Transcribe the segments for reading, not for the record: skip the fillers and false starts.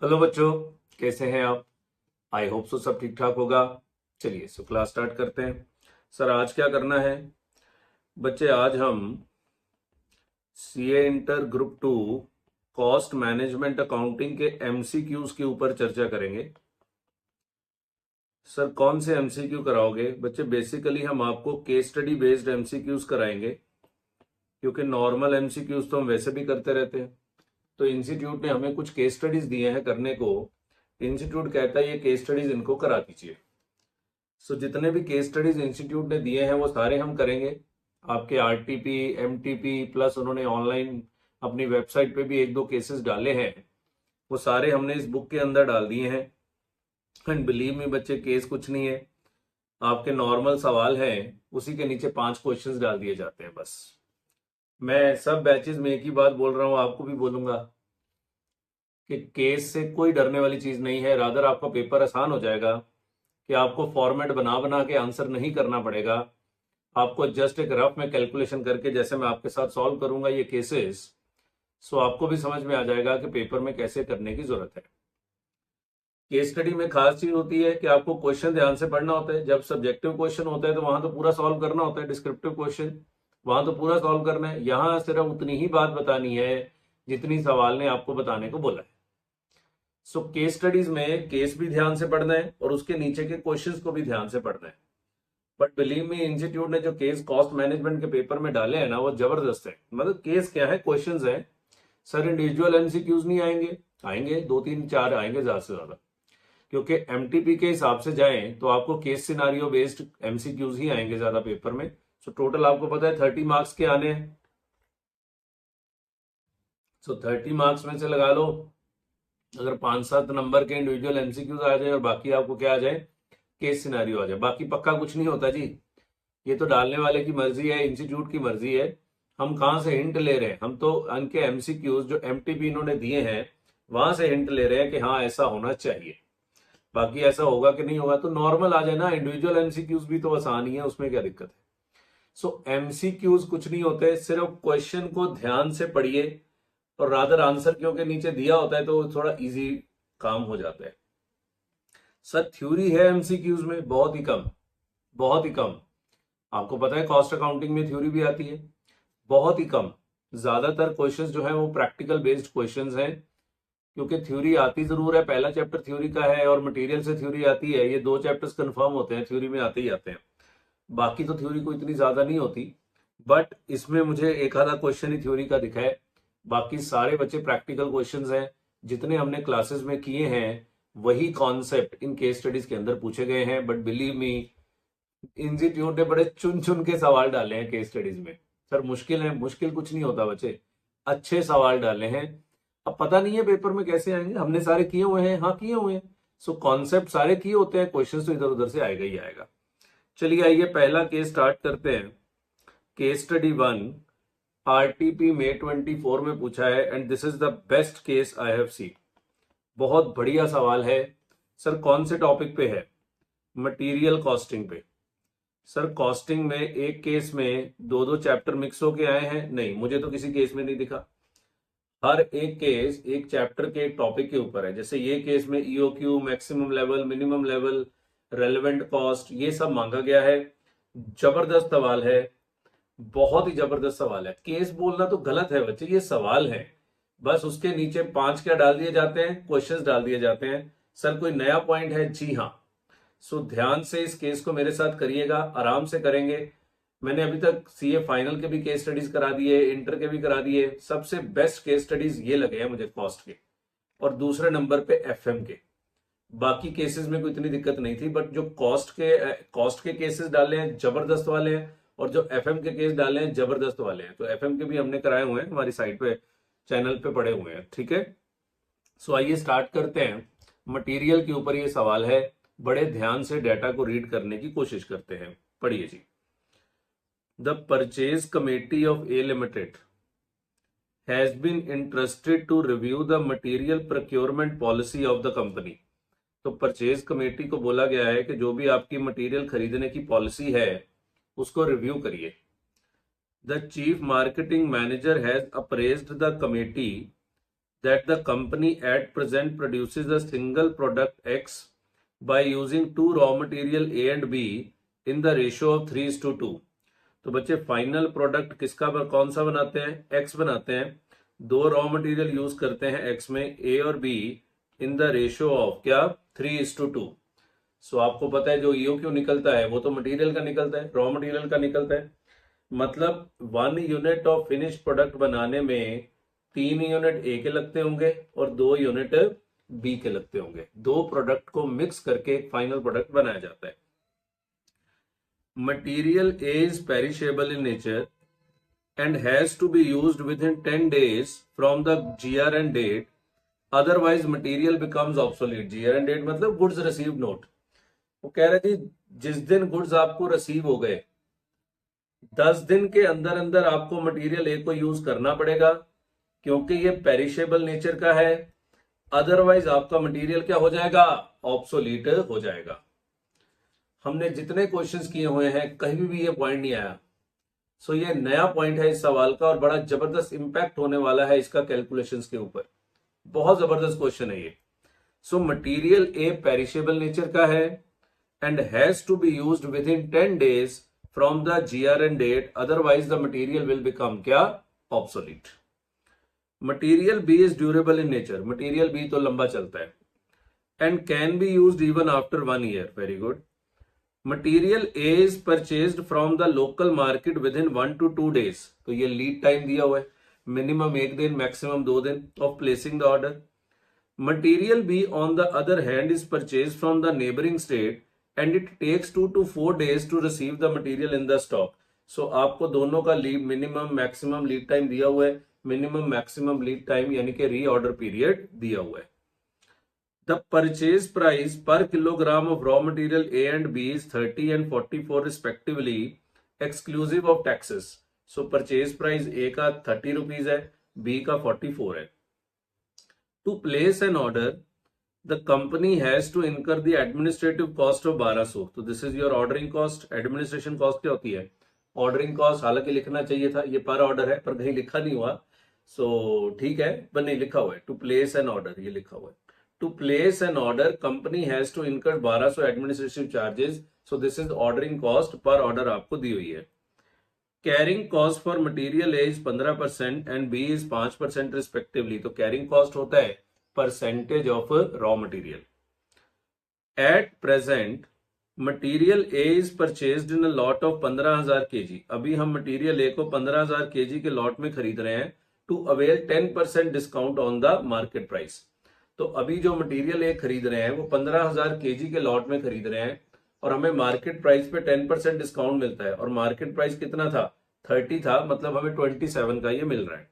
Hello बच्चों, कैसे हैं आप? आई होप सो सब ठीक ठाक होगा। चलिए सो क्लास स्टार्ट करते हैं। सर आज क्या करना है? बच्चे आज हम CA inter group 2 cost management accounting के एमसीक्यूज के ऊपर चर्चा करेंगे। सर कौन से एमसीक्यू कराओगे बच्चे? बेसिकली हम आपको केस स्टडी बेस्ड एमसीक्यूज कराएंगे, क्योंकि नॉर्मल एमसीक्यूज तो हम वैसे भी करते रहते हैं। तो इंस्टीट्यूट ने हमें कुछ केस स्टडीज दिए हैं करने को। इंस्टीट्यूट कहता है ये केस स्टडीज इनको करा दीजिए। सो जितने भी केस स्टडीज इंस्टीट्यूट ने दिए हैं वो सारे हम करेंगे। आपके आरटीपी एमटीपी प्लस उन्होंने ऑनलाइन अपनी वेबसाइट पे भी एक दो केसेस डाले हैं, वो सारे हमने इस बुक के अंदर डाल दिए हैं। एंड बिलीव मी बच्चे, केस कुछ नहीं है, आपके नॉर्मल सवाल हैं, उसी के नीचे 5 क्वेश्चंस डाल दिए जाते हैं बस। मैं सब बैचेस में एक ही बात बोल रहा हूँ, आपको भी बोलूंगा कि केस से कोई डरने वाली चीज नहीं है। रादर आपका पेपर आसान हो जाएगा कि आपको फॉर्मेट बना बना के आंसर नहीं करना पड़ेगा। आपको जस्ट एक रफ में कैलकुलेशन करके जैसे मैं आपके साथ सॉल्व करूंगा ये केसेस, सो आपको भी समझ में आ जाएगा कि पेपर में कैसे करने की जरूरत है। केस स्टडी में खास चीज होती है कि आपको क्वेश्चन ध्यान से पढ़ना होता है। जब सब्जेक्टिव क्वेश्चन होता है तो वहां तो पूरा सॉल्व करना होता है, डिस्क्रिप्टिव क्वेश्चन वहां तो पूरा सॉल्व करना है। यहाँ सिर्फ उतनी ही बात बतानी है जितनी सवाल ने आपको बताने को बोला है। सो केस स्टडीज में केस भी ध्यान से पढ़ना है और उसके नीचे के क्वेश्चंस को भी ध्यान से पढ़ना है। बट बिलीव मी, इंस्टीट्यूट ने जो केस कॉस्ट मैनेजमेंट के पेपर में डाले हैं ना, वो जबरदस्त है। मतलब केस क्या है, क्वेश्चंस है। सर इंडिविजुअल एमसीक्यूज नहीं आएंगे? आएंगे, 2 3 4 आएंगे ज्यादा से ज्यादा, क्योंकि एमटीपी के हिसाब से जाएं तो आपको केस सिनारियो बेस्ड एमसीक्यूज ही आएंगे ज्यादा पेपर में। सो टोटल आपको पता है 30 मार्क्स के आने हैं। सो 30 मार्क्स में से लगा लो, अगर 5 7 नंबर के इंडिविजुअल एमसीक्यूज आ जाए और बाकी आपको क्या आ जाए, केस सिनारियो आ जाए, बाकी पक्का कुछ नहीं होता जी। ये तो डालने वाले की मर्जी है, इंस्टीट्यूट की मर्जी है। हम कहाँ से हिंट ले रहे हैं? हम तो उनके एमसीक्यूज जो एमटीपी इन्होंने दिए हैं वहां से हिंट ले रहे हैं कि हाँ ऐसा होना चाहिए। बाकी ऐसा होगा कि नहीं होगा तो नॉर्मल आ जाए ना। इंडिविजुअल एमसीक्यूज भी तो आसान ही है, उसमें क्या दिक्कत है? सो एमसीक्यूज कुछ नहीं होते, सिर्फ क्वेश्चन को ध्यान से पढ़िए और रादर आंसर क्योंकि नीचे दिया होता है तो थोड़ा इजी काम हो जाता है। सर थ्योरी है एमसीक्यूज में बहुत ही कम, बहुत ही कम। आपको पता है कॉस्ट अकाउंटिंग में थ्योरी भी आती है, बहुत ही कम। ज्यादातर क्वेश्चंस जो है वो प्रैक्टिकल बेस्ड क्वेश्चंस हैं, क्योंकि थ्योरी आती जरूर है। पहला चैप्टर थ्योरी का है और मटेरियल से थ्योरी आती है, ये 2 चैप्टर्स कंफर्म होते हैं, थ्योरी में आते ही आते हैं। बाकी तो थ्योरी को इतनी ज्यादा नहीं होती, बट इसमें मुझे एक आधा क्वेश्चन ही थ्योरी का दिखा है। बाकी सारे बच्चे प्रैक्टिकल क्वेश्चंस हैं। जितने हमने क्लासेस में किए हैं वही कॉन्सेप्ट इन केस स्टडीज के अंदर पूछे गए हैं। बट बिलीव मी, इंस्टीट्यूट ने बड़े चुन चुन के सवाल डाले हैं केस स्टडीज में। सर मुश्किल है? मुश्किल कुछ नहीं होता बच्चे, अच्छे सवाल डाले हैं। अब पता नहीं है पेपर में कैसे आएंगे, हमने सारे किए हुए हैं, हाँ किए हुए हैं। सो कॉन्सेप्ट सारे किए होते हैं, क्वेश्चन तो इधर उधर से आएगा ही आएगा। चलिए आइए पहला केस स्टार्ट करते हैं। केस स्टडी 1 आरटीपी मे 24 में पूछा है and this is the best case I have seen. बहुत बढ़िया सवाल है। सर कौन से टॉपिक पे है? मटेरियल कॉस्टिंग पे। सर कॉस्टिंग में एक केस में 2 2 चैप्टर मिक्स होके आए हैं? नहीं, मुझे तो किसी केस में नहीं दिखा। हर एक केस एक चैप्टर के एक टॉपिक के ऊपर है। जैसे ये केस में EOQ, maximum level, minimum level, relevant cost, ये सब मांगा गया है। जबरदस्त सवाल है, बहुत ही जबरदस्त सवाल है। केस बोलना तो गलत है बच्चे, ये सवाल है। बस उसके नीचे 5 क्या डाल दिए जाते हैं, क्वेश्चंस डाल दिए जाते हैं। सर कोई नया पॉइंट है? जी हाँ। सो ध्यान से इस केस को मेरे साथ करिएगा, आराम से करेंगे। मैंने अभी तक सीए फाइनल के भी केस स्टडीज करा दिए, इंटर के भी करा दिए। सबसे बेस्ट केस स्टडीज ये लगे हैं मुझे कॉस्ट के, और दूसरे नंबर पे एफएम के। बाकी केसेस में कोई इतनी दिक्कत नहीं थी, बट जो कॉस्ट के केसेस डाले हैं जबरदस्त वाले हैं, और जो एफएम के केस डाले हैं जबरदस्त वाले हैं। तो एफएम के भी हमने कराए हुए हैं, हमारी साइट पे चैनल पे पड़े हुए हैं, ठीक है। सो आइए स्टार्ट करते हैं। मटेरियल के ऊपर ये सवाल है, बड़े ध्यान से डाटा को रीड करने की कोशिश करते हैं। पढ़िए जी। The purchase committee of a limited has been interested to review the material procurement policy of the company. तो परचेज कमेटी को बोला गया है कि जो भी आपकी मटेरियल खरीदने की पॉलिसी है उसको रिव्यू करिए। The chief marketing manager has appraised the committee that the company at present produces a single product X by using two raw material A and B in the ratio of 3:2। तो बच्चे final product किसका कौन सा बनाते हैं? X बनाते हैं। दो रॉ मटेरियल यूज करते हैं X में, A और B, in the ratio of क्या? 3:2। सो आपको पता है जो EOQ निकलता है वो तो मटेरियल का निकलता है, रॉ मटेरियल का निकलता है। मतलब 1 यूनिट ऑफ फिनिश प्रोडक्ट बनाने में 3 यूनिट ए के लगते होंगे और 2 यूनिट बी के लगते होंगे। दो प्रोडक्ट को मिक्स करके एक फाइनल प्रोडक्ट बनाया जाता है। Material A is perishable in nature and has to be used within 10 days from the GRN date, otherwise material becomes obsolete। GRN date मतलब गुड्स रिसीव नोट। वो कह रहे जी जिस दिन गुड्स आपको रिसीव हो गए 10 दिन के अंदर अंदर आपको मटेरियल ए को यूज करना पड़ेगा क्योंकि ये पेरिशेबल नेचर का है, अदरवाइज आपका मटेरियल क्या हो जाएगा? ऑब्सोलीट हो जाएगा। हमने जितने क्वेश्चंस किए हुए हैं कहीं भी ये पॉइंट नहीं आया। सो ये नया पॉइंट है इस सवाल का और बड़ा जबरदस्त इंपैक्ट होने वाला है इसका कैलकुलेशंस के ऊपर। बहुत जबरदस्त क्वेश्चन है ये। So material a perishable nature का है and has to be used within 10 days from the GRN date, otherwise the material will become क्या? Obsolete. Material B is durable in nature. Material B तो लंबा चलता है and can be used even after 1 year। Very good. Material A is purchased from the local market within 1 to 2 days। तो ये lead time दिया हुआ है, minimum 1 दिन मैक्सिमम 2 दिन of placing the order. Material B on the other hand is purchase from the neighbouring state and it takes 2 to 4 days to receive the material in the stock. So आपको दोनों का lead minimum maximum lead time दिया हुआ है, minimum maximum lead time यानी कि री order period दिया हुआ है। The purchase price per kilogram of raw material A and B is 30 and 44 respectively, exclusive of taxes। So purchase price A का 30 rupees है, B का 44 है। To place an order, the company has to incur the administrative cost of 1200। तो this is your ordering cost। administration cost क्या होती है? ordering cost हालांकि लिखना चाहिए था, ये पर ऑर्डर है पर कहीं लिखा नहीं हुआ। सो ठीक है पर नहीं लिखा हुआ है। To place an order ये लिखा हुआ है। To place an order, company has to incur 1200 administrative charges। So this is ordering cost per order आपको दी हुई है। Carrying cost for material A is 15% and B is 5% respectively। तो carrying cost होता है percentage of raw material। At present, material A is purchased in a lot of 15,000 kg। अभी हम material A को 15,000 kg के lot में खरीद रहे हैं to avail 10% discount on the market price। तो अभी जो मटेरियल एक खरीद रहे हैं वो 15,000 kg के लॉट में खरीद रहे हैं और हमें मार्केट प्राइस पे 10% डिस्काउंट मिलता है और मार्केट प्राइस कितना था? 30 था, मतलब हमें 27 का ये मिल रहा है।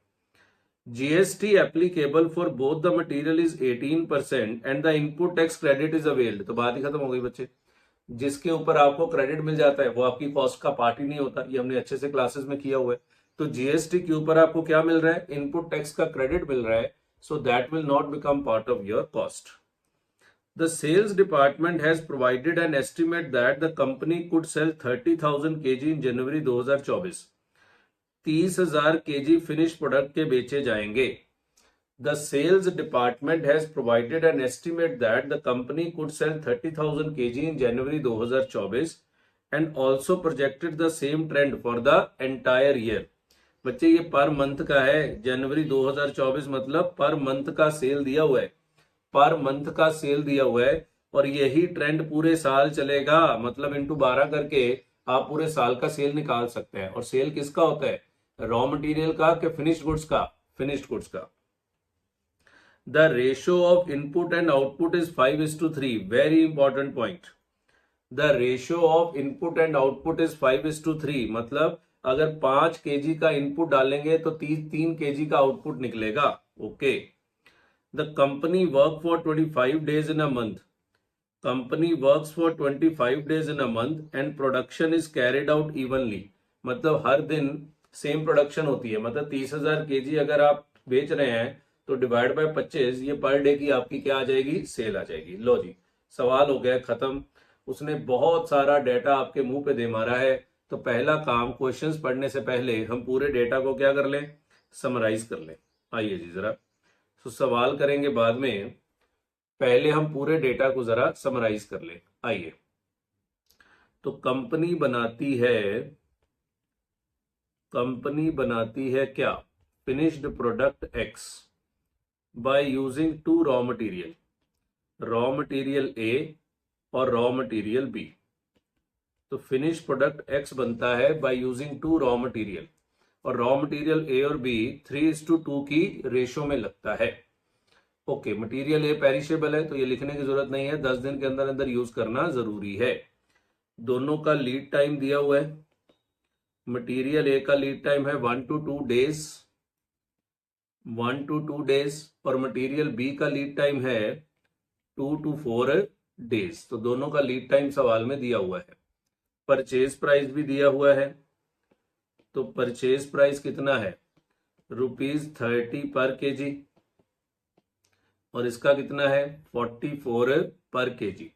GST applicable for both the material is 18% and the input tax credit is availed. तो बात ही खत्म हो गई बच्चे। जिसके ऊपर आपको क्रेडिट मिल जाता है वो आपकी कॉस्ट का पार्ट ही नहीं होता। ये हमने अच्छे से क्लासेस में किया हुआ है। तो GST के ऊपर आपको क्या मिल रहा है? इनपुट टैक्स का क्रेडिट मिल रहा है। So that will not become part of your cost। The sales department has provided an estimate that the company could sell 30,000 kg in January 2024। 30,000 kg finished product के बेचे जाएंगे। The sales department has provided an estimate that the company could sell 30,000 kg in January 2024 and also projected the same trend for the entire year। बच्चे ये per month का है। जनवरी 2024 मतलब per month का cell दिया हुआ है, पर मंथ का सेल दिया हुआ है और यही ट्रेंड पूरे साल चलेगा। मतलब इंटू 12 करके आप पूरे साल का सेल निकाल सकते हैं। और सेल किसका होता है? रॉ मटेरियल का कि फिनिश्ड गुड्स का? फिनिश्ड गुड्स का। The ratio of input and output is 5:3। Very important point. The ratio of input and output is 5:3। मतलब अगर 5 kg का इनपुट डालेंगे तो 3 kg का आउटपुट निकलेगा। Okay. The company work for 25 days in a month। Company works for 25 days in a month and production is carried out evenly. मतलब हर दिन same production होती है। मतलब 30,000 kg अगर आप बेच रहे हैं तो डिवाइड बाय 25, ये पर डे की आपकी क्या आ जाएगी? सेल आ जाएगी। लो जी सवाल हो गया खत्म। उसने बहुत सारा डेटा आपके मुंह पे दे मारा है। तो पहला काम क्वेश्चंस पढ़ने से पहले हम पूरे डेटा को क्या कर लें? समराइज कर लें। आइए जी जरा तो सवाल करेंगे बाद में, पहले हम पूरे डेटा को जरा समराइज कर लें। आइए, तो कंपनी बनाती है क्या, finished product X by using two raw material A और रॉ मटेरियल बी। तो फिनिश प्रोडक्ट एक्स बनता है by using two raw material, और रॉ मटेरियल ए और बी 3:2 की रेशो में लगता है। ओके, मटेरियल ए पेरिशेबल है तो ये लिखने की जरूरत नहीं है, 10 दिन के अंदर अंदर यूज करना जरूरी है। दोनों का लीड टाइम दिया हुआ है। मटेरियल ए का लीड टाइम है 1 to 2 डेज, 1 to 2 डेज, और मटेरियल बी का लीड टाइम है 2 to 4 डेज। तो दोनों का लीड टाइम सवाल में दिया हुआ है। परचेज प्राइस भी दिया हुआ है। तो परचेज प्राइस कितना है, ₹30 पर केजी, और इसका कितना है 44 पर केजी।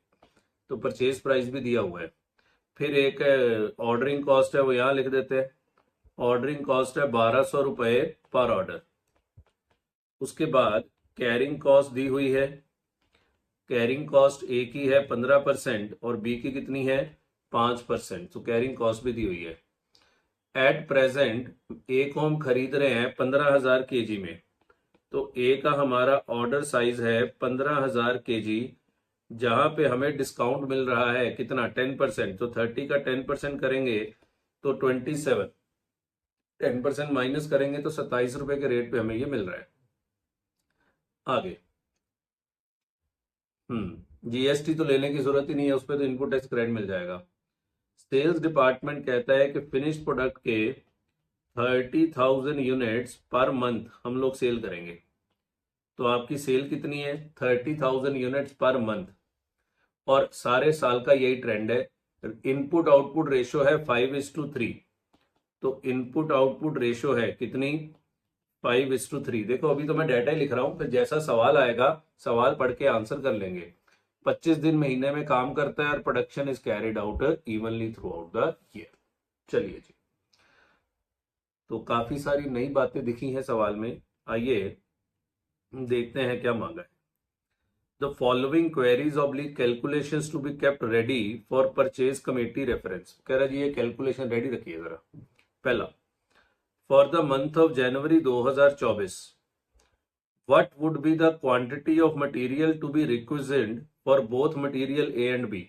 तो परचेज प्राइस भी दिया हुआ है। फिर एक ऑर्डरिंग कॉस्ट है, वो यहां लिख देते हैं। ऑर्डरिंग कॉस्ट है 1200 रुपए पर ऑर्डर। उसके बाद कैरिंग कॉस्ट दी हुई है। कैरिंग कॉस्ट ए की है 15% और बी की कितनी है 5%। तो कैरिंग कॉस्ट भी दी हुई है। एट प्रेजेंट ए को हम खरीद रहे हैं 15,000 केजी में, तो ए का हमारा ऑर्डर साइज है 15,000 केजी, जहां पे हमें डिस्काउंट मिल रहा है कितना 10%। तो 30 का 10% करेंगे तो 27, 10% माइनस करेंगे तो 27 रुपए के रेट पे हमें ये मिल रहा है। आगे जीएसटी तो लेने की जरूरत ही नहीं है, उस पर तो इनपुट टैक्स क्रेडिट मिल जाएगा। सेल्स डिपार्टमेंट कहता है कि फिनिश प्रोडक्ट के 30,000 यूनिट्स पर मंथ हम लोग सेल करेंगे। तो आपकी सेल कितनी है 30,000 यूनिट्स पर मंथ, और सारे साल का यही ट्रेंड है। इनपुट आउटपुट रेशो है 5:3। तो इनपुट आउटपुट रेशो है कितनी 5:3। देखो अभी तो मैं डाटा ही लिख रहा हूं, फिर जैसा सवाल आएगा सवाल पढ़ के आंसर कर लेंगे। 25 दिन महीने में काम करता है और production is carried out evenly through out the year. चलिए जी, तो काफी सारी नई बातें दिखी हैं सवाल में। आइए देखते हैं क्या मांगा है। The following queries oblique calculations to be kept ready for purchase committee reference. कह रहा जी ये कैलकुलेशन रेडी रखिए जरा। पहला, for the month of January 2024 what would be the quantity of material to be requisite for both material A and B।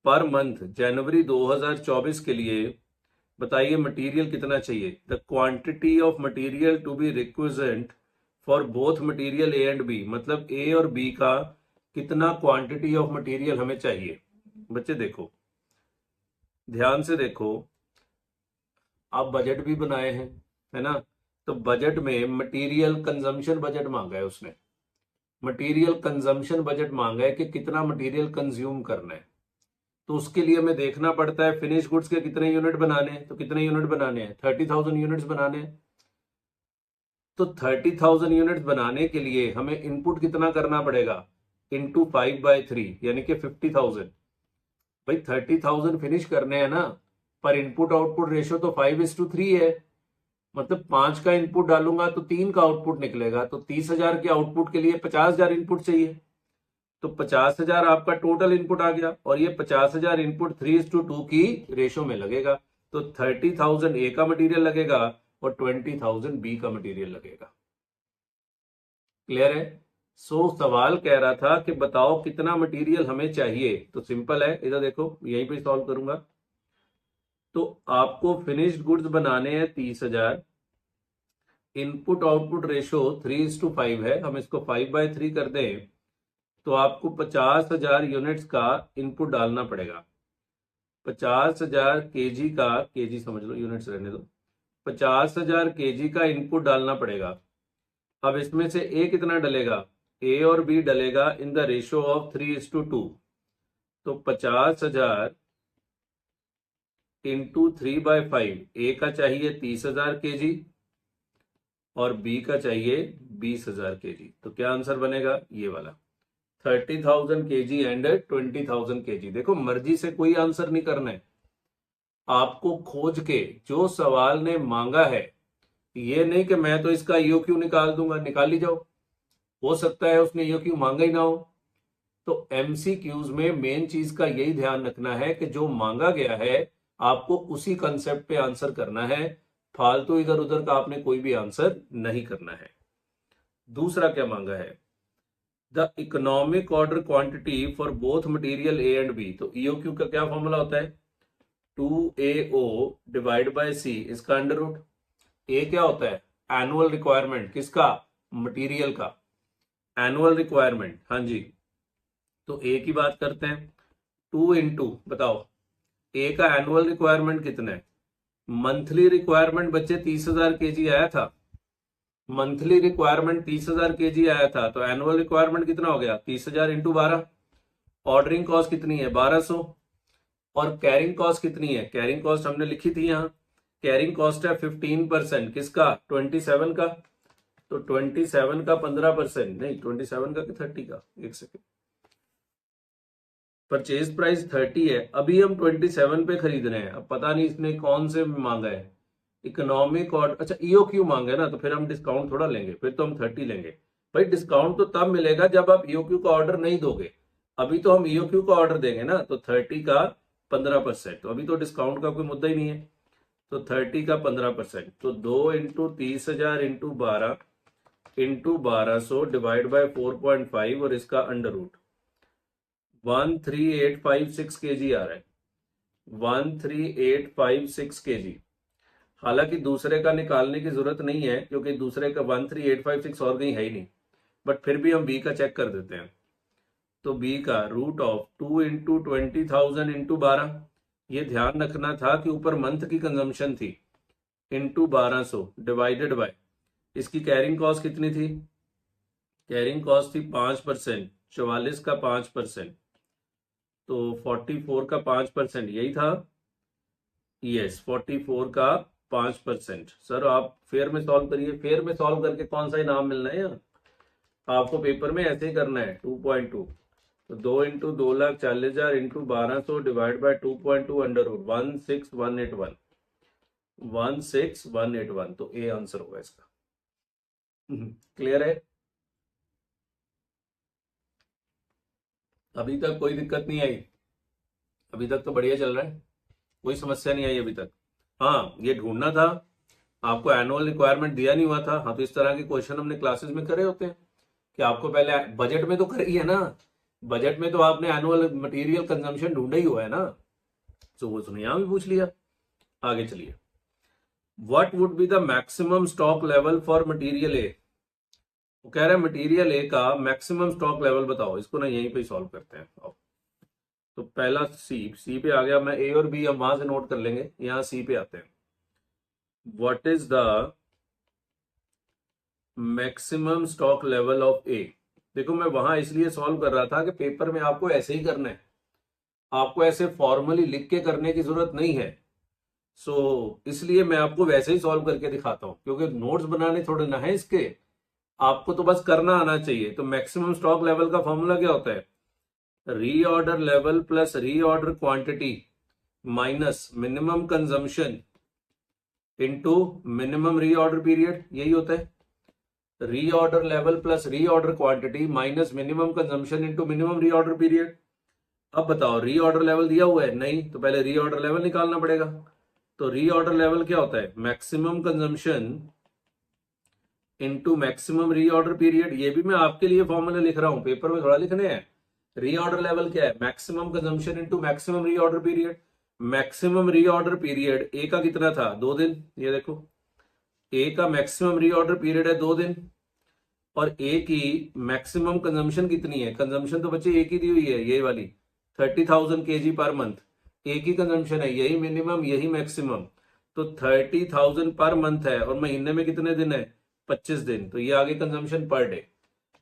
पर month जनवरी 2024 के लिए बताइए मटेरियल कितना चाहिए। The quantity of material to be requisite for both material A and B, मतलब A और B का कितना क्वांटिटी ऑफ मटेरियल हमें चाहिए। बच्चे देखो, ध्यान से देखो, आप बजट भी बनाए हैं, है ना। तो बजट में मटेरियल कंजम्पशन बजट मांगा है उसने। मटेरियल कंजम्पशन बजट मांगा है कि कितना मटेरियल कंज्यूम करना है। तो उसके लिए हमें देखना पड़ता है फिनिश गुड्स के कितने यूनिट बनाने हैं। तो कितने यूनिट बनाने हैं 30,000 यूनिट्स बनाने हैं। तो 30,000 यूनिट्स बनाने के लिए हमें इनपुट कितना करना पड़ेगा इंटू 5/3 यानी कि 50,000। भाई 30,000 फिनिश करने हैं ना, पर इनपुट आउटपुट रेशियो तो 5:3 है। मतलब 5 का इनपुट डालूंगा तो 3 का आउटपुट निकलेगा। तो 30,000 के आउटपुट के लिए 50,000 इनपुट चाहिए। तो 50,000 आपका टोटल इनपुट आ गया, और ये 50,000 इनपुट 3:2 की रेशो में लगेगा। तो 30,000 ए का मटेरियल लगेगा और 20,000 बी का मटेरियल लगेगा। क्लियर है। सो सवाल कह रहा था कि बताओ कितना मटेरियल हमें चाहिए। तो सिंपल है, इधर देखो यहीं पे सॉल्व करूंगा। तो आपको फिनिश्ड गुड्स बनाने हैं 30,000, इनपुट आउटपुट रेशो 3:5 है, हम इसको 5/3 कर दें तो आपको 50,000 यूनिट्स का इनपुट डालना पड़ेगा। 50,000 केजी का, केजी समझ लो यूनिट्स रहने दो, 50,000 केजी का इनपुट डालना पड़ेगा। अब इसमें से ए कितना डलेगा, ए और बी डलेगा इन द रेशियो ऑफ 3:2। तो 50,000 इंटू 3/5, ए का चाहिए 30,000 केजी और बी का चाहिए 20,000 केजी। तो क्या आंसर बनेगा ये वाला 30,000 केजी एंड 20,000 केजी। देखो मर्जी से कोई आंसर नहीं करना है, आपको खोज के जो सवाल ने मांगा है। ये नहीं कि मैं तो इसका ईओक्यू निकाल दूंगा, निकाल ही जाओ। हो सकता है उसने ईओक्यू मांगा ही ना हो। तो एमसीक्यूज में मेन चीज का यही ध्यान रखना है कि जो मांगा गया है आपको उसी कंसेप्ट पे आंसर करना है, फालतू इधर उधर का आपने कोई भी आंसर नहीं करना है। दूसरा क्या मांगा है, the economic order quantity for both material A and B. तो ईओक्यू का क्या फॉर्मूला होता है, 2AO डिवाइड बाय सी, इसका अंडर रूट। ए क्या होता है, एनुअल रिक्वायरमेंट, किसका, मटेरियल का एनुअल रिक्वायरमेंट। हाँ जी, तो ए की बात करते हैं, 2 इंटू, बताओ ए का एनुअल रिक्वायरमेंट कितना है, मंथली रिक्वायरमेंट बच्चे 30,000 केजी आया था, मंथली रिक्वायरमेंट 30,000 केजी आया था, तो एनुअल रिक्वायरमेंट कितना हो गया, 30,000 इंटू 12। ऑर्डरिंग कॉस्ट कितनी है, 1200। और कैरिंग कॉस्ट कितनी है, कैरिंग कॉस्ट हमने लिखी थी यहाँ, कैरिंग कॉस्ट है 15%, किसका, 27 का। तो 27 का 15%, नहीं 27 का कि 30 का, एक सेकेंड, परचेज प्राइस 30 है, अभी हम 27 पे खरीद रहे हैं। अब पता नहीं इसने कौन से मांगा है, इकोनॉमिक और अच्छा ईओक्यू मांगा है ना, तो फिर हम डिस्काउंट थोड़ा लेंगे, फिर तो हम 30 लेंगे। भाई डिस्काउंट तो तब मिलेगा जब आप ईओक्यू का ऑर्डर नहीं दोगे, अभी तो हम ईओक्यू का ऑर्डर देंगे ना, तो 30 का 15%, तो अभी तो डिस्काउंट का कोई मुद्दा ही नहीं है। तो 30 का 15%, तो 2 into 30,000 into 12 into 1200 divide bye 4.5 और इसका अंडर रूट 13856 केजी आ रहा है, 13856 केजी। हालांकि दूसरे का निकालने की जरूरत नहीं है क्योंकि दूसरे का 13856 और कहीं है ही नहीं, बट फिर भी हम बी का चेक कर देते हैं। तो बी का रूट ऑफ 2 इंटू 20,000 इंटू 12, ये ध्यान रखना था कि ऊपर मंथ की कंजम्पशन थी, इंटू 1200 डिवाइडेड बाय इसकी कैरिंग कॉस्ट कितनी थी, कैरिंग कॉस्ट थी 5%, 44 का 5%, तो 44 का 5% यही था, यस 44 का 5%। सर आप फेयर में सॉल्व करिए, फेयर में सॉल्व करके कौन सा इनाम मिलना है यार, आपको पेपर में ऐसे ही करना है 2.2। तो 2 into 2,40,000 into 1200 divide by 2.2 under root 16181, 16181, तो ए आंसर होगा इसका। क्लियर है, अभी तक कोई दिक्कत नहीं आई, अभी तक तो बढ़िया चल रहा है, कोई समस्या नहीं आई अभी तक। हाँ ये ढूंढना था, आपको एनुअल रिक्वायरमेंट दिया नहीं हुआ था। हाँ तो इस तरह के क्वेश्चन हमने क्लासेस में करे होते हैं कि आपको पहले बजट में तो करी है ना, बजट में तो आपने एनुअल मटेरियल कंजम्पशन ढूंढा ही हुआ है ना, तो वो सुनिए यहां भी पूछ लिया। आगे चलिए, what would be the maximum stock level for material ए। वो कह रहा है मटेरियल ए का मैक्सिमम स्टॉक लेवल बताओ, इसको ना यहीं पे सॉल्व करते हैं। तो पहला सी पे आ गया, मैं ए और बी हम वहां से नोट कर लेंगे, यहां सी पे आते हैं। What is the maximum stock level of A. देखो मैं वहां इसलिए सॉल्व कर रहा था कि पेपर में आपको ऐसे ही करना है, आपको ऐसे फॉर्मली लिख के करने की जरूरत नहीं है। इसलिए मैं आपको वैसे ही सॉल्व करके दिखाता हूं, क्योंकि नोट्स बनाने थोड़े ना है इसके, आपको तो बस करना आना चाहिए। तो मैक्सिमम स्टॉक लेवल का फॉर्मूला क्या होता है, reorder level plus reorder quantity minus minimum consumption into minimum reorder period, यही होता है। Reorder level plus reorder quantity minus minimum consumption into minimum reorder period. अब बताओ रीऑर्डर लेवल दिया हुआ है नहीं, तो पहले रीऑर्डर लेवल निकालना पड़ेगा। तो रीऑर्डर लेवल क्या होता है, maximum consumption into maximum reorder period. ये भी मैं आपके लिए फॉर्मूला लिख रहा हूं, पेपर में थोड़ा लिखने हैं। रीऑर्डर लेवल क्या है, maximum consumption into maximum reorder period. Maximum reorder period A का कितना था, 2 दिन, ये देखो ए का मैक्सिमम रीऑर्डर पीरियड है 2 दिन, और ए की मैक्सिमम कंजम्पशन कितनी है, कंजम्पशन तो बच्चे ए की दी हुई है, ये वाली 30,000 केजी पर मंथ, ए की कंजम्पशन है, यही मिनिमम यही मैक्सिमम। तो 30,000 पर मंथ है, और महीने में कितने दिन है, 25 दिन, तो ये आगे कंजम्पशन पर डे।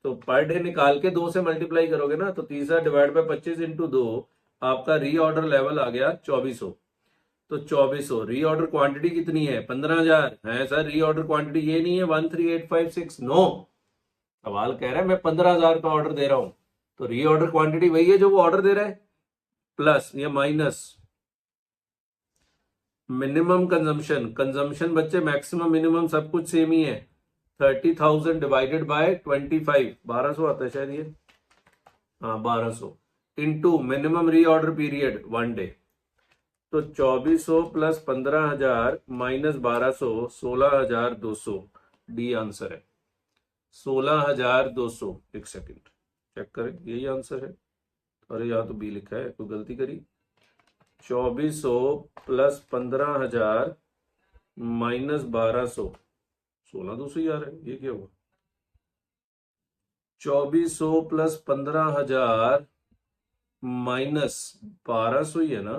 तो पर डे निकाल के 2 से मल्टीप्लाई करोगे ना, तो 30 डिवाइड बाय 25 इंटू 2, आपका रीऑर्डर लेवल आ गया 2400। तो 2400, रीऑर्डर क्वांटिटी कितनी है, 15,000 है सर, रीऑर्डर क्वांटिटी ये नहीं है 13856, नो। सवाल कह रहा है मैं 15,000 का ऑर्डर दे रहा हूं, तो रीऑर्डर क्वांटिटी वही है जो वो ऑर्डर दे रहा है, प्लस या माइनस मिनिमम कंजम्पशन। कंजम्पशन बच्चे मैक्सिमम मिनिमम सब कुछ सेम ही है, 30,000 डिवाइडेड बाय 25, 1200 आता है शायद ये, हाँ 1200 into minimum reorder period 1 day, तो 2400 प्लस 15,000 माइनस 1200, 16,200, डी आंसर है 16,200। एक सेकंड चेक करें, यही आंसर है। अरे यहाँ तो बी लिखा है, कोई गलती करी। 2400 प्लस 15,000 माइनस 1200, 16,200 ही आ रहा है, ये क्या हुआ? 2400 प्लस 15,000 माइनस 1200 ही है ना,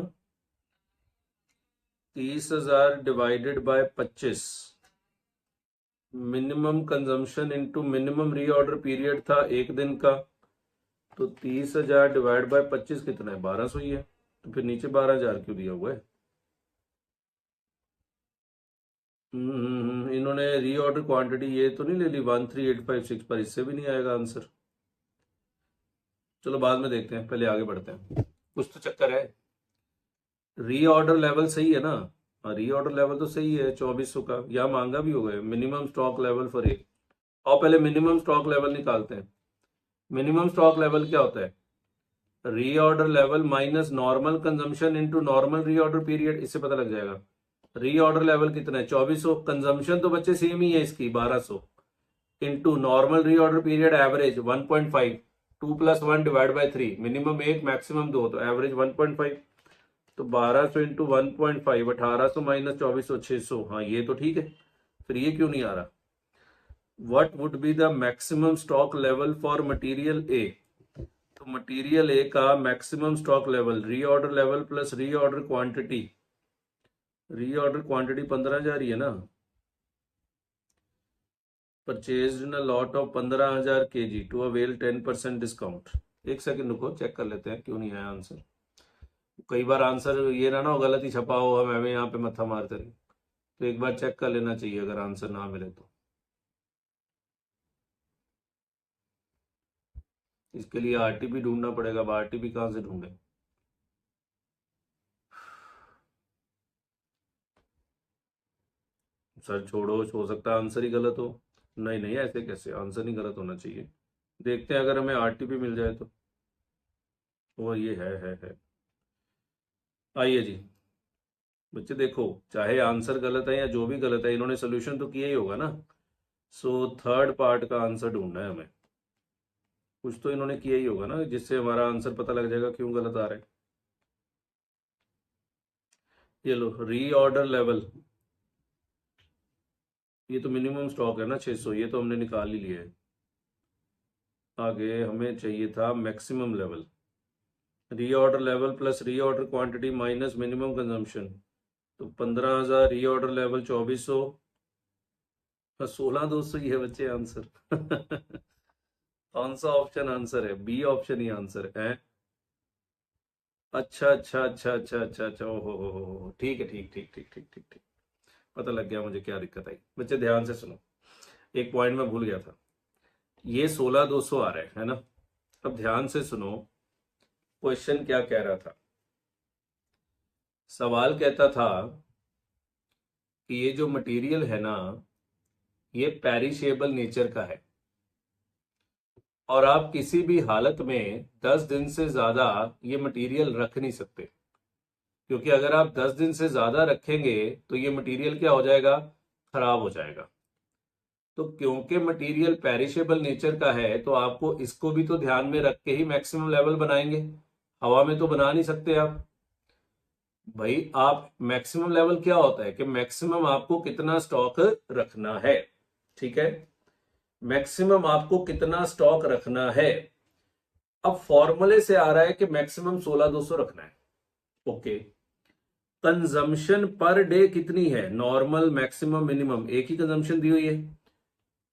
30,000 divided by 25, minimum consumption into minimum reorder period था 1 दिन का, तो 30,000 डिवाइड बाय 25 कितना है? 1200 ही है, तो फिर नीचे 12,000 क्यों दिया हुआ है? इन्होंने रीऑर्डर क्वांटिटी ये तो नहीं ले ली 13,856 पर, इससे भी नहीं आएगा आंसर। चलो बाद में देखते हैं, पहले आगे बढ़ते हैं, कुछ तो चक्कर है। रीऑर्डर लेवल सही है ना? रीऑर्डर लेवल तो सही है 2400 का, या मांगा भी होगा minimum stock level for a. और पहले मिनिमम स्टॉक लेवल निकालते हैं। मिनिमम स्टॉक लेवल क्या होता है? Reorder level minus normal consumption into normal reorder period, इससे पता लग जाएगा। रीऑर्डर लेवल कितना है? 2400, कंजम्पशन तो बच्चे सेम ही है इसकी 1200, into normal reorder period average 1.5, 2 + 1 divide by 3, minimum 1 maximum 2, तो एवरेज 1.5, तो 1200 इंटू 1.5, 1800 माइनस 2400, 600। हाँ ये तो ठीक है, फिर ये क्यों नहीं आ रहा? What would be the maximum stock level for material A? तो मटेरियल ए का maximum stock level, reorder level plus reorder quantity, reorder quantity 15,000 ही है ना, purchased in a lot of 15,000 kg to avail 10% discount. एक second रुको, check कर लेते हैं क्यों नहीं आया आंसर। कई बार आंसर ये ना हो गलत ही छपा हो, हम हमें यहाँ पे मत्था मारते रहे, तो एक बार चेक कर लेना चाहिए अगर आंसर ना मिले तो। इसके लिए आरटीपी ढूंढना पड़ेगा। अब आरटीपी कहाँ से ढूंढे? सर छोड़ो, हो सकता है आंसर ही गलत हो। नहीं नहीं, ऐसे कैसे, आंसर नहीं गलत होना चाहिए। देखते हैं अगर हमें आरटीपी मिल जाए तो। वो ये है। आइए जी बच्चे, देखो चाहे आंसर गलत है या जो भी गलत है, इन्होंने सोल्यूशन तो किया ही होगा ना। सो थर्ड पार्ट का आंसर ढूंढना है हमें। कुछ तो इन्होंने किया ही होगा ना, जिससे हमारा आंसर पता लग जाएगा क्यों गलत आ रहा है। ये लो, रीऑर्डर लेवल, ये तो मिनिमम स्टॉक है ना 600, ये तो हमने निकाल ही लिया है। आगे हमें चाहिए था maximum level, reorder level plus reorder quantity minus minimum consumption, तो 15,000 रीऑर्डर लेवल 2400, 16,200 ही है बच्चे आंसर। कौन सा ऑप्शन आंसर है? बी ऑप्शन ही आंसर है। अच्छा, ओहो, ठीक है, ठीक, पता लग गया मुझे क्या दिक्कत आई। बच्चे ध्यान से सुनो, एक पॉइंट मैं भूल गया था। ये 16,200 आ रहा है ना? अब ध्यान से सुनो, क्वेश्चन क्या कह रहा था। सवाल कहता था कि ये जो मटेरियल है ना, ये पेरिशेबल नेचर का है, और आप किसी भी हालत में 10 दिन से ज्यादा ये मटेरियल रख नहीं सकते, क्योंकि अगर आप 10 दिन से ज्यादा रखेंगे तो ये मटेरियल क्या हो जाएगा? खराब हो जाएगा। तो क्योंकि मटेरियल पेरिशेबल नेचर का है, तो आपको इसको भी तो ध्यान में रख के ही मैक्सिमम लेवल बनाएंगे। हवा में तो बना नहीं सकते आप भाई। आप मैक्सिमम लेवल क्या होता है कि मैक्सिमम आपको कितना स्टॉक रखना है, ठीक है? मैक्सिमम आपको कितना स्टॉक रखना है। अब फॉर्मूले से आ रहा है कि मैक्सिमम 16,200 रखना है। ओके, कंजम्पशन पर डे कितनी है? नॉर्मल, मैक्सिमम, मिनिमम, एक ही कंजम्पशन दी हुई है।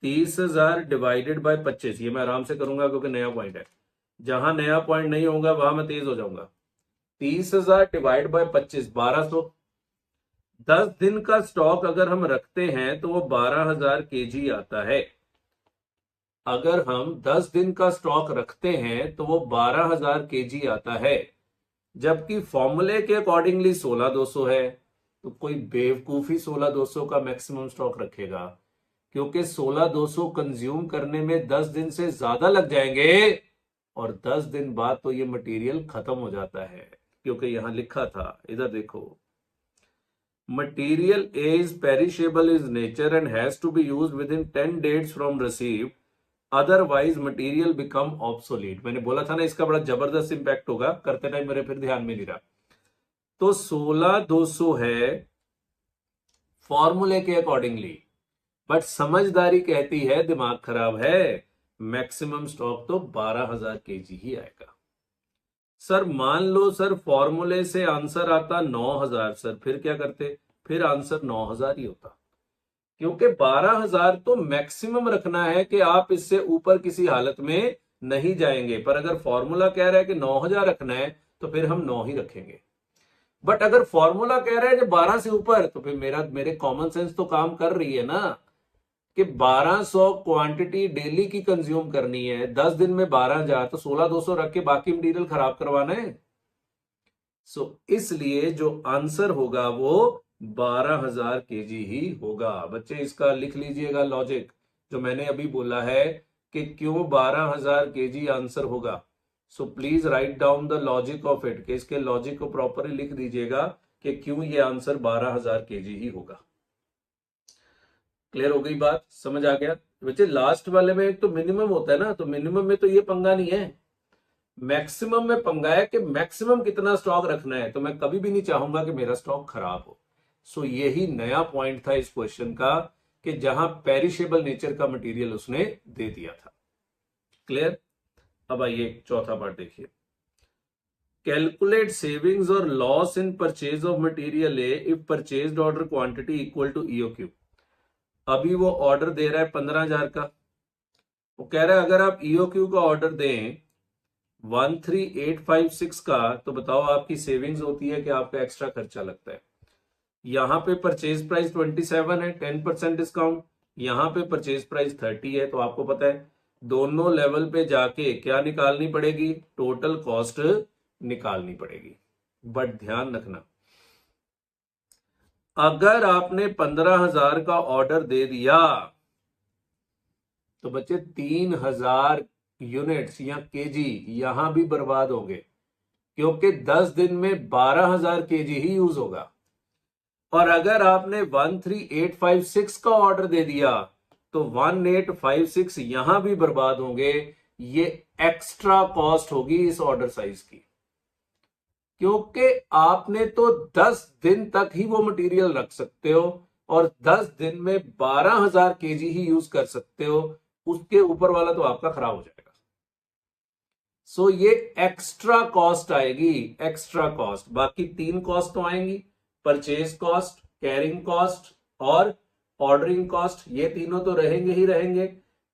30,000 डिवाइडेड बाय 25, ये मैं आराम से करूंगा क्योंकि नया पॉइंट है। जहां नया पॉइंट नहीं होगा वहां मैं तेज हो जाऊंगा। 30,000 डिवाइड बाय 25, 1200। 10 दिन का स्टॉक अगर हम रखते हैं तो वो 12,000 kg आता है। अगर हम 10 दिन का स्टॉक रखते हैं तो वो 12,000 kg आता है, जबकि फॉर्मूले के अकॉर्डिंगली 16,200 है। तो कोई बेवकूफी 16,200 का मैक्सिमम स्टॉक रखेगा? क्योंकि 16,200 कंज्यूम करने में 10 दिन से ज्यादा लग जाएंगे, और 10 दिन बाद तो ये मटेरियल खत्म हो जाता है। क्योंकि यहां लिखा था, इधर देखो, material is perishable is nature and has to be used within 10 days from receive, otherwise material become obsolete. मैंने बोला था ना इसका बड़ा जबरदस्त इंपैक्ट होगा, करते टाइम मेरे फिर ध्यान में नहीं रहा। तो 16,200 है फॉर्मूले के अकॉर्डिंगली, बट समझदारी कहती है दिमाग खराब है, मैक्सिमम स्टॉक तो 12,000 केजी ही आएगा। सर मान लो सर फॉर्मूले से आंसर आता 9,000, सर फिर क्या करते? फिर आंसर 9,000 ही होता, क्योंकि 12,000 तो मैक्सिमम रखना है कि आप इससे ऊपर किसी हालत में नहीं जाएंगे। पर अगर फॉर्मूला कह रहा है कि 9,000 रखना है तो फिर हम 9 ही रखेंगे। बट अगर फॉर्मूला कह रहा है कि 12 से ऊपर, तो फिर मेरे कॉमन सेंस तो काम कर रही है ना, कि 1200 क्वांटिटी डेली की कंज्यूम करनी है, 10 दिन में 12,000, तो 16,200 रख के बाकी मटेरियल खराब करवाना है। सो इसलिए जो आंसर होगा वो 12,000 केजी ही होगा। बच्चे इसका लिख लीजिएगा लॉजिक, जो मैंने अभी बोला है कि क्यों 12,000 केजी आंसर होगा। So please write down the logic of it, कि इसके लॉजिक को प्रॉपरली लिख दीजिएगा कि क्यों ये आंसर 12,000 केजी ही होगा। क्लियर हो गई बात? समझ आ गया बच्चे? लास्ट वाले में एक तो मिनिमम होता है ना, तो मिनिमम में तो ये पंगा नहीं है, मैक्सिमम में पंगा है कि मैक्सिमम कितना स्टॉक रखना है। तो मैं कभी भी नहीं चाहूंगा कि मेरा स्टॉक खराब हो। सो यही नया पॉइंट था इस क्वेश्चन का, कि जहां पेरिशेबल नेचर का मटेरियल उसने दे दिया था। क्लियर? अब आइए चौथा पार्ट देखिए, कैलकुलेट सेविंग्स और loss in purchase of material A if purchased order quantity equal to EOQ. अभी वो ऑर्डर दे रहा है 15,000 का, वो कह रहा है अगर आप ईओक्यू का ऑर्डर दें 13,856 का, तो बताओ आपकी सेविंग्स होती है कि आपका एक्स्ट्रा खर्चा लगता है। यहां पे परचेज प्राइस 27 है, 10% डिस्काउंट, यहां पे परचेज प्राइस 30 है। तो आपको पता है दोनों लेवल पे जाके क्या निकालनी पड़ेगी? टोटल कॉस्ट निकालनी पड़ेगी। बट ध्यान रखना, अगर आपने 15,000 का ऑर्डर दे दिया तो बच्चे 3,000 यूनिट्स या केजी यहां भी बर्बाद होंगे, क्योंकि 10 दिन में 12,000 केजी ही यूज होगा। और अगर आपने 13,856 का ऑर्डर दे दिया तो 1856 यहां भी बर्बाद होंगे। ये एक्स्ट्रा कॉस्ट होगी इस ऑर्डर साइज की, क्योंकि आपने तो 10 दिन तक ही वो मटेरियल रख सकते हो और 10 दिन में 12,000 केजी ही यूज कर सकते हो, उसके ऊपर वाला तो आपका खराब हो जाएगा। सो ये एक्स्ट्रा कॉस्ट आएगी, एक्स्ट्रा कॉस्ट। बाकी 3 कॉस्ट तो आएंगी, परचेज कॉस्ट, कैरिंग कॉस्ट और ऑर्डरिंग कॉस्ट, ये तीनों तो रहेंगे ही रहेंगे,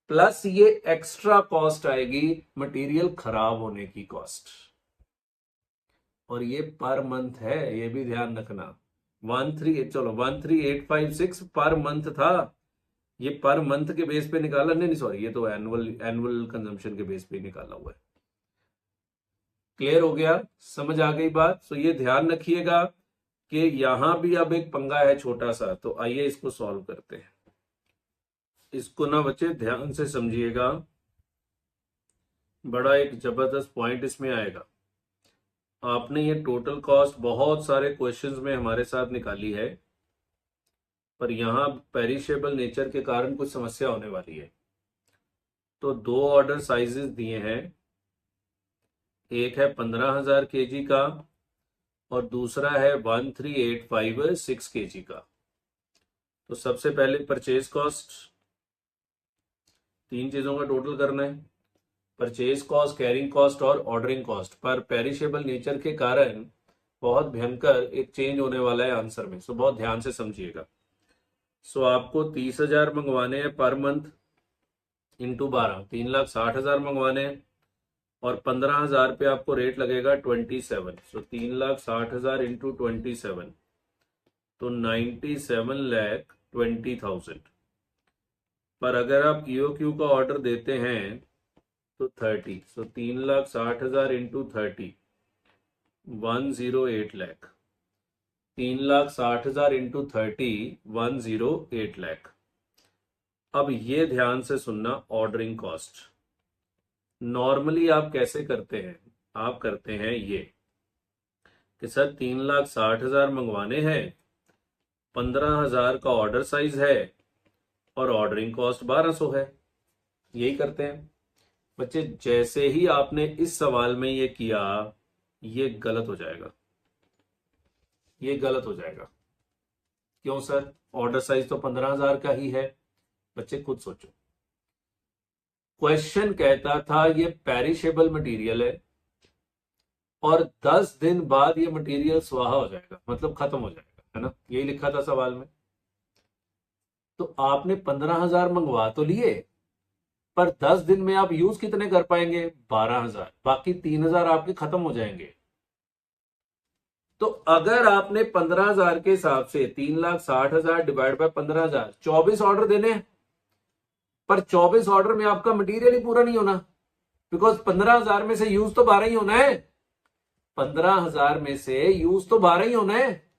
प्लस ये एक्स्ट्रा कॉस्ट आएगी मटेरियल खराब होने की कॉस्ट। और ये पर मंथ है, ये भी ध्यान रखना। 13,856 पर मंथ था, ये पर मंथ के बेस पे निकाला, नहीं सॉरी, ये तो एनुअल कंजम्पशन के बेस पे निकाला हुआ है। क्लियर हो गया? समझ आ गई बात? तो ये ध्यान रखिएगा कि यहां भी अब एक पंगा है छोटा सा। तो आइए इसको सॉल्व करते हैं। इसको ना बच्चे ध्यान से समझिएगा, बड़ा एक जबरदस्त पॉइंट इसमें आएगा। आपने ये टोटल कॉस्ट बहुत सारे क्वेश्चंस में हमारे साथ निकाली है, पर यहां पेरिशेबल नेचर के कारण कुछ समस्या होने वाली है। तो 2 ऑर्डर साइजेस दिए हैं, एक है 15,000 केजी का और दूसरा है 13,856 केजी का। तो सबसे पहले परचेज कॉस्ट, 3 चीजों का टोटल करना है, परचेज कॉस्ट, कैरिंग कॉस्ट और ऑर्डरिंग कॉस्ट। पर पेरिशेबल नेचर के कारण बहुत भयंकर एक चेंज होने वाला है आंसर में, सो बहुत ध्यान से समझिएगा। सो आपको 30,000 मंगवाने हैं पर मंथ इंटू 12, 3,60,000 मंगवाने हैं और 15,000 पे आपको रेट लगेगा 27। सो 3,60,000 इंटू 27 तो 97,20,000। पर अगर आप ईओक्यू का ऑर्डर देते हैं तो 30, सो 3,60,000 इंटू 30 108 लाख, 3,60,000 इंटू 30 108 लाख। अब ये ध्यान से सुनना, ऑर्डरिंग कॉस्ट नॉर्मली आप कैसे करते हैं? आप करते हैं ये कि सर 3,60,000 मंगवाने हैं, 15,000 का ऑर्डर साइज है और ऑर्डरिंग कॉस्ट 1,200 है। यही करते हैं बच्चे। जैसे ही आपने इस सवाल में ये किया, ये गलत हो जाएगा, ये गलत हो जाएगा। क्यों सर? ऑर्डर साइज तो 15,000 का ही है। बच्चे खुद सोचो, क्वेश्चन कहता था ये पेरिशेबल मटेरियल है और 10 दिन बाद ये मटेरियल स्वाहा हो जाएगा, मतलब खत्म हो जाएगा, है ना? यही लिखा था सवाल में। तो आपने 15,000 मंगवा तो लिए, पर 10 दिन में आप यूज कितने कर पाएंगे? 12,000। बाकी 3,000 आपके खत्म हो जाएंगे। तो अगर आपने 15,000 के हिसाब से 3,60,000 डिवाइड बाय 15,000, 24 ऑर्डर देने हैं, पर 24 ऑर्डर में आपका मटेरियल ही पूरा नहीं होना, बिकॉज 15,000 में से यूज तो 12 ही होना है। 15,000 में से यूज तो 12 ही होना है।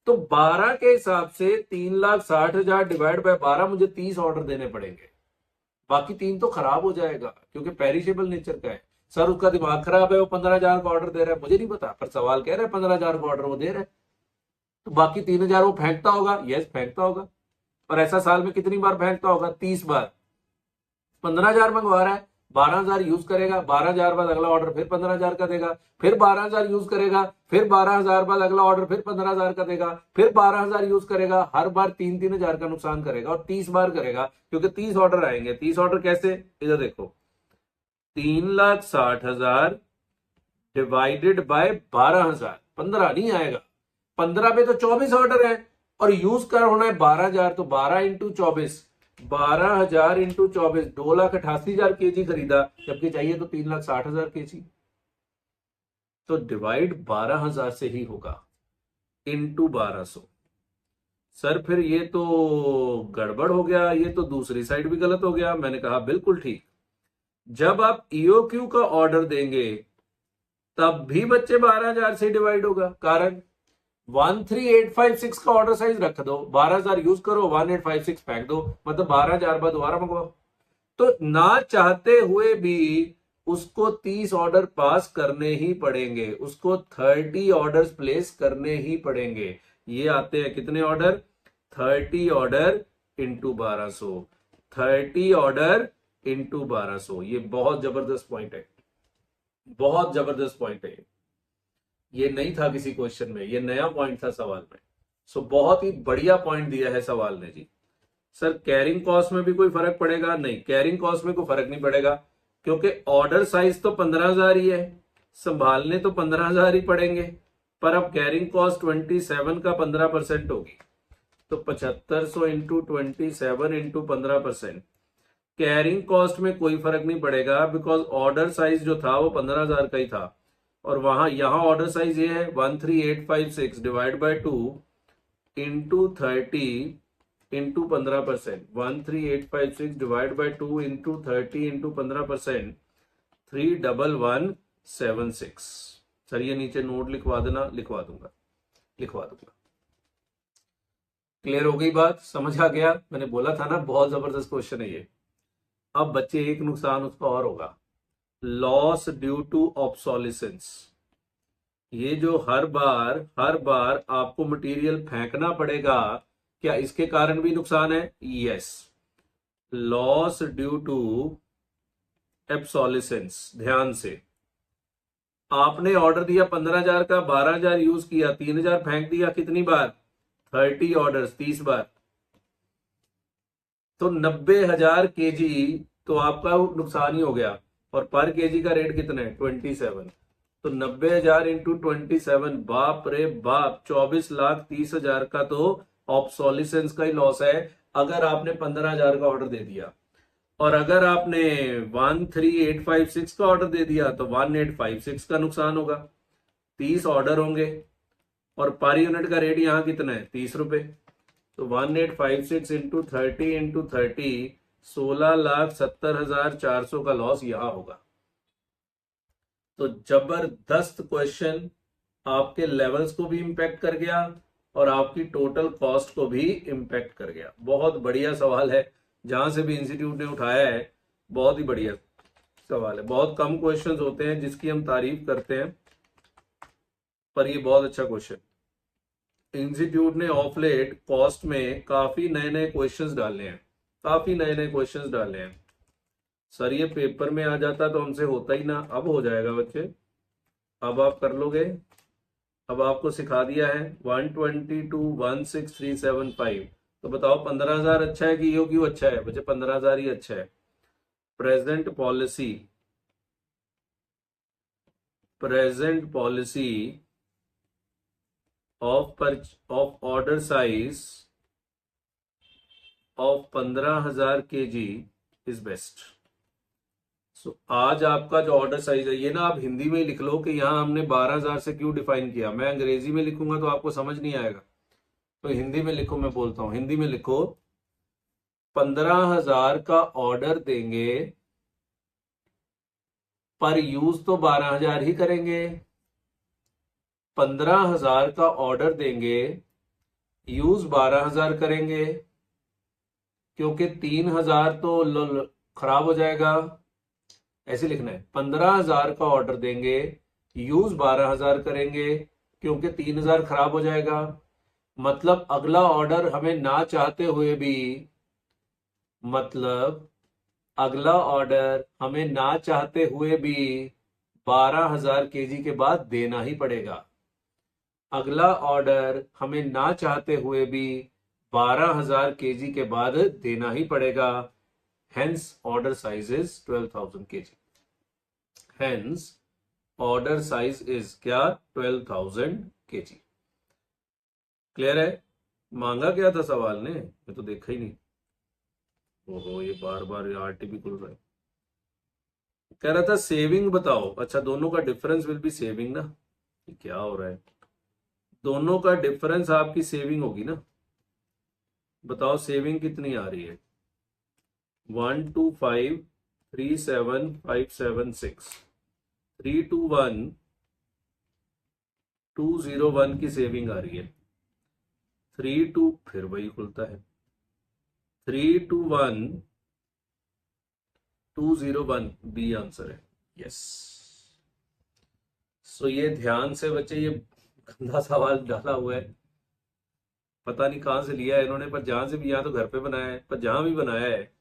तो 12 के हिसाब से 3,60,000 डिवाइड बाय 12, मुझे 30 ऑर्डर देने पड़ेंगे। बाकी 3 तो खराब हो जाएगा क्योंकि पेरिशेबल नेचर का है। सर उसका दिमाग खराब है, वो 15,000 का ऑर्डर दे रहा है, मुझे नहीं पता, पर सवाल कह रहा है 15,000 का ऑर्डर वो दे रहा है। तो बाकी 3,000 वो फेंकता होगा। यस, फेंकता होगा। और ऐसा साल में कितनी बार फेंकता होगा? 30 बार। 15,000 मंगवा रहा है, 12,000 यूज करेगा, 12,000 बाद अगला ऑर्डर फिर 15,000 का देगा, फिर 12,000 यूज करेगा, फिर 12,000 बाद अगला ऑर्डर फिर 15,000 का देगा, फिर 12,000 यूज करेगा। हर बार 3,000 का नुकसान करेगा और 30 बार करेगा, क्योंकि 30 ऑर्डर आएंगे। 30 ऑर्डर कैसे? इधर देखो, 3,60,000 डिवाइडेड बाय 12,000, 15 नहीं आएगा। 15 पे तो 24 ऑर्डर है और यूज कर होना है 12,000, तो 12 इंटू 24, 12,000 इंटू 24, 2,88,000 केजी खरीदा, जबकि चाहिए तो 3,60,000 केजी। तो डिवाइड 12,000 से ही होगा, इंटू 1,200। सर फिर ये तो गड़बड़ हो गया, ये तो दूसरी साइड भी गलत हो गया। मैंने कहा बिल्कुल ठीक। जब आप ईओक्यू का ऑर्डर देंगे तब भी बच्चे 12,000 से डिवाइड होगा। कारण 13,856 का ऑर्डर साइज रख दो, 12,000 यूज करो, 1856 फेंक दो, मतलब 12,000 बाद दोबारा मंगवाओ। तो ना चाहते हुए भी उसको 30 ऑर्डर पास करने ही पड़ेंगे, उसको 30 ऑर्डर्स प्लेस करने ही पड़ेंगे। ये आते हैं कितने order? 30 order into 1,200, 30 order into 1,200। ये बहुत जबरदस्त पॉइंट है, बहुत जबरदस्त पॉइंट है। ये नहीं था किसी क्वेश्चन में, ये नया पॉइंट था सवाल में। सो बहुत ही बढ़िया पॉइंट दिया है सवाल ने जी। सर कैरिंग कॉस्ट में भी कोई फर्क पड़ेगा? नहीं, कैरिंग कॉस्ट में कोई फर्क नहीं पड़ेगा, क्योंकि ऑर्डर साइज तो 15,000 ही है, संभालने तो 15,000 ही पड़ेंगे। पर अब कैरिंग कॉस्ट 27 का 15% होगी, तो 7,500 इंटू 27 इंटू 15%। कैरिंग कॉस्ट में कोई फर्क नहीं पड़ेगा, बिकॉज ऑर्डर साइज जो था वो 15,000 का ही था, और वहां यहां ऑर्डर साइज ये है 13,856 divide by 2 into 30 into 15%। 13,856 divide by 2 into 30 into 15%, 3,1,176। Sir ये नीचे नोट लिखवा देना। लिखवा दूंगा, लिखवा दूंगा। क्लियर हो गई बात? समझ आ गया? मैंने बोला था ना बहुत जबरदस्त क्वेश्चन है ये। अब बच्चे एक नुकसान उसका और होगा, लॉस ड्यू टू ऑब्सोलिसेंस। ये जो हर बार आपको मटेरियल फेंकना पड़ेगा, क्या इसके कारण भी नुकसान है? Yes, loss due to obsolescence. ध्यान से, आपने ऑर्डर दिया 15,000 का, 12,000 यूज किया, 3,000 फेंक दिया। कितनी बार? 30 ऑर्डर्स, 30 बार। तो 90,000 केजी तो आपका नुकसान ही हो गया, और पर केजी का रेट कितना है? 27। तो 90,000 इंटू 27, बाप रे बाप, 24,30,000 का तो ऑब्सोलिसेंस का ही लॉस है, अगर आपने 15,000 का ऑर्डर दे दिया। और अगर आपने 13,856 का ऑर्डर दे दिया तो 1856 का नुकसान होगा। 30 ऑर्डर होंगे और पर यूनिट का रेट यहां कितना है? 30 रुपए। तो 1856 इंटू 30 इंटू 30, 16,70,400 का लॉस यहां होगा। तो जबरदस्त क्वेश्चन, आपके लेवल्स को भी इंपैक्ट कर गया और आपकी टोटल कॉस्ट को भी इम्पैक्ट कर गया। बहुत बढ़िया सवाल है, जहां से भी इंस्टीट्यूट ने उठाया है बहुत ही बढ़िया सवाल है। बहुत कम क्वेश्चंस होते हैं जिसकी हम तारीफ करते हैं, पर ये बहुत अच्छा क्वेश्चन। इंस्टीट्यूट ने ऑफ लेट कॉस्ट में काफी नए नए क्वेश्चंस डाले हैं, काफी नए नए क्वेश्चंस डाले हैं। सर ये पेपर में आ जाता तो हमसे होता ही ना। अब हो जाएगा बच्चे, अब आप कर लोगे। अब आपको सिखा दिया है 122,16,375। तो बताओ 15,000 अच्छा है कि यो क्यों अच्छा है? बच्चे 15,000 ही अच्छा है। Present policy of order size of 15,000 kg is best. So आज आपका जो ऑर्डर साइज है, ये ना आप हिंदी में ही लिख लो कि यहाँ हमने 12,000 से क्यों डिफाइन किया। मैं अंग्रेजी में लिखूंगा तो आपको समझ नहीं आएगा, तो हिंदी में लिखो। मैं बोलता हूँ हिंदी में लिखो, 15,000 का ऑर्डर देंगे पर यूज तो 12,000 ही करेंगे। 15,000 का ऑर्डर देंगे, यूज 12,000 करेंगे, क्योंकि 3,000 तो खराब हो जाएगा। ऐसे लिखना है, 15,000 का ऑर्डर देंगे, यूज 12,000 करेंगे, क्योंकि 3,000 खराब हो जाएगा। मतलब अगला ऑर्डर हमें ना चाहते हुए भी, मतलब अगला ऑर्डर हमें ना चाहते हुए भी 12,000 kg के बाद देना ही पड़ेगा। अगला ऑर्डर हमें ना चाहते हुए भी 12,000 kg के बाद देना ही पड़ेगा। Hence order size is 12,000 kg. Hence order size is क्या? 12,000 kg। क्लियर है? मांगा क्या था सवाल ने? मैं तो देखा ही नहीं। ओहो, ये बार बार आरटी भी खुल रहा है। कह रहा था सेविंग बताओ। अच्छा, दोनों का डिफरेंस विल बी सेविंग ना। क्या हो रहा है? दोनों का डिफरेंस आपकी सेविंग होगी ना। बताओ सेविंग कितनी आ रही है? 125,37,576, 321,201 की सेविंग आ रही है। 32 फिर वही खुलता है, 321,201 बी आंसर है। यस। सो ये ध्यान से बच्चे, ये गंदा सवाल डाला हुआ है, पता नहीं कहां से लिया है इन्होंने, पर जहां से भी, यहाँ तो घर पे बनाया है, पर जहां भी बनाया है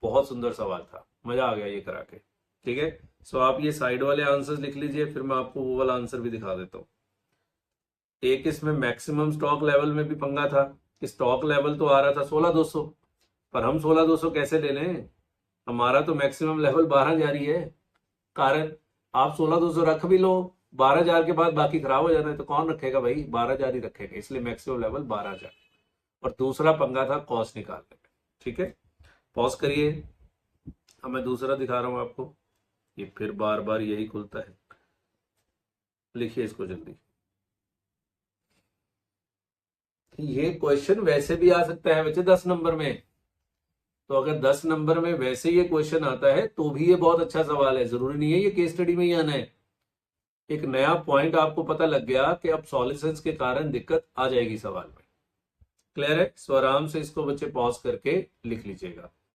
बहुत सुंदर सवाल था, मजा आ गया ये करा के। ठीक है, सो आप ये साइड वाले आंसर्स लिख लीजिए, फिर मैं आपको वो वाला आंसर भी दिखा देता हूँ। एक इसमें मैक्सिमम स्टॉक लेवल में भी पंगा था। स्टॉक लेवल तो आ रहा था 16,200, पर हम 16,200 कैसे ले लें? हमारा तो मैक्सिमम लेवल 12,000 ही है। कारण आप 16,200 रख भी लो, 12,000 के बाद बाकी खराब हो जाता है, तो कौन रखेगा भाई? 12,000 ही रखेगा, इसलिए मैक्सिमम लेवल 12,000। और दूसरा पंगा था कॉस्ट निकालने में। ठीक है, पॉज करिए, अब मैं दूसरा दिखा रहा हूं आपको। ये फिर बार बार यही खुलता है, लिखिए इसको जल्दी। ये क्वेश्चन वैसे भी आ सकता है बच्चे 10 नंबर में, तो अगर 10 नंबर में वैसे ये क्वेश्चन आता है तो भी ये बहुत अच्छा सवाल है। जरूरी नहीं है ये केस स्टडी में ही आना है। एक नया पॉइंट आपको पता लग गया कि अब सॉल्यूशंस के कारण दिक्कत आ जाएगी सवाल में। क्लियर है? सो आराम से इसको बच्चे पॉज करके लिख लीजिएगा।